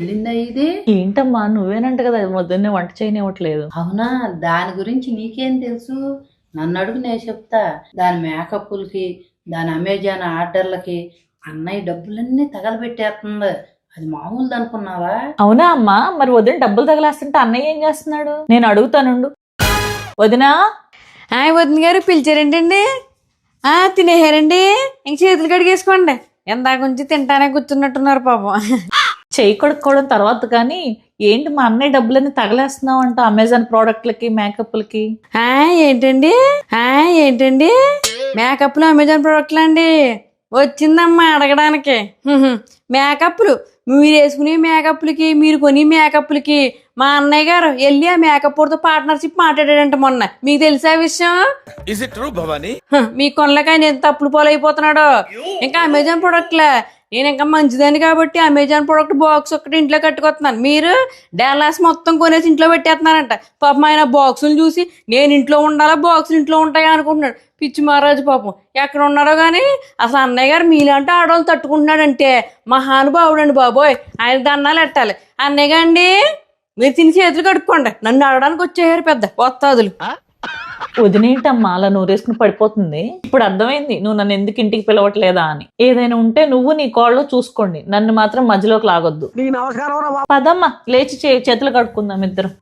వెళ్ళిందా ఇది? ఏంటమ్మా నువ్వేనంట కదా పొద్దున్నే వంట చేయనివ్వట్లేదు. అవునా, దాని గురించి నీకేం తెలుసు? నన్ను అడుగు, నేను చెప్తా. దాని మేకప్లకి, దాని అమెజాన్ ఆర్డర్లకి అన్నయ్య డబ్బులన్నీ తగలబెట్టేస్తుంది. అది మామూలుది అనుకున్నావా? అవునా అమ్మా, మరి వదిన డబ్బులు తగలేస్తుంటే అన్నయ్య ఏం చేస్తున్నాడు? నేను అడుగుతానుండు. వదినా, వదిన గారు పిలిచారేంటండి? తినేహారండి? ఇంక చేతులు కడిగేసుకోండి. ఎందాక నుంచి తింటానే కూర్చున్నట్టున్నారు పాపం. చేయి కడుక్కోవడం తర్వాత కానీ ఏంటి మా అన్నయ్య డబ్బులన్నీ తగలేస్తున్నావు అంట అమెజాన్ ప్రోడక్ట్లకి మేకప్లకి. ఏంటండి మేకప్లు అమెజాన్ ప్రోడక్ట్లు అండి? వచ్చిందమ్మా అడగడానికి. మేకప్లు మీరు వేసుకునే మేకప్లకి, మీరు కొని మేకప్లకి మా అన్నయ్య గారు వెళ్ళి ఆ మేకప్ తో పార్ట్నర్షిప్ మాట్లాడాడంట మొన్న. మీకు తెలుసా విషయం? మీ కొనలేక ఆయన ఎంత అప్పులు పాలైపోతున్నాడో. ఇంకా అమెజాన్ ప్రోడక్ట్లే. నేను ఇంకా మంచిదని కాబట్టి అమెజాన్ ప్రోడక్ట్ బాక్స్ ఒకటి ఇంట్లో కట్టుకొస్తున్నాను. మీరు డాలాస్ మొత్తం కొనేసి ఇంట్లో పెట్టేస్తున్నారంట. పాపం ఆయన బాక్సులు చూసి నేను ఇంట్లో ఉండాలా, బాక్సులు ఇంట్లో ఉంటాయా అనుకుంటున్నాడు. పిచ్చి మహారాజు పాపం ఎక్కడ ఉన్నారో కానీ అసలు అన్నయ్య గారు మీలాంటి ఆడవాళ్ళు తట్టుకుంటున్నాడంటే మహానుభావుడండి బాబోయ్. ఆయన దండాలు ఎట్టాలి. అన్నయ్య గాండి మీరు తిని చేతులు కడుక్కోండి. నన్ను అడగడానికి వచ్చేయారు పెద్ద వస్తాదులు. వదినేంటమ్మా అలా నూరేసుకుని పడిపోతుంది? ఇప్పుడు అర్థమైంది నువ్వు నన్ను ఎందుకు ఇంటికి పిలవట్లేదా అని. ఏదైనా ఉంటే నువ్వు నీ కోళ్ళలో చూసుకోండి, నన్ను మాత్రం మధ్యలోకి లాగొద్దు. పదమ్మా లేచి చేతులు కడుక్కుందాం ఇద్దరం.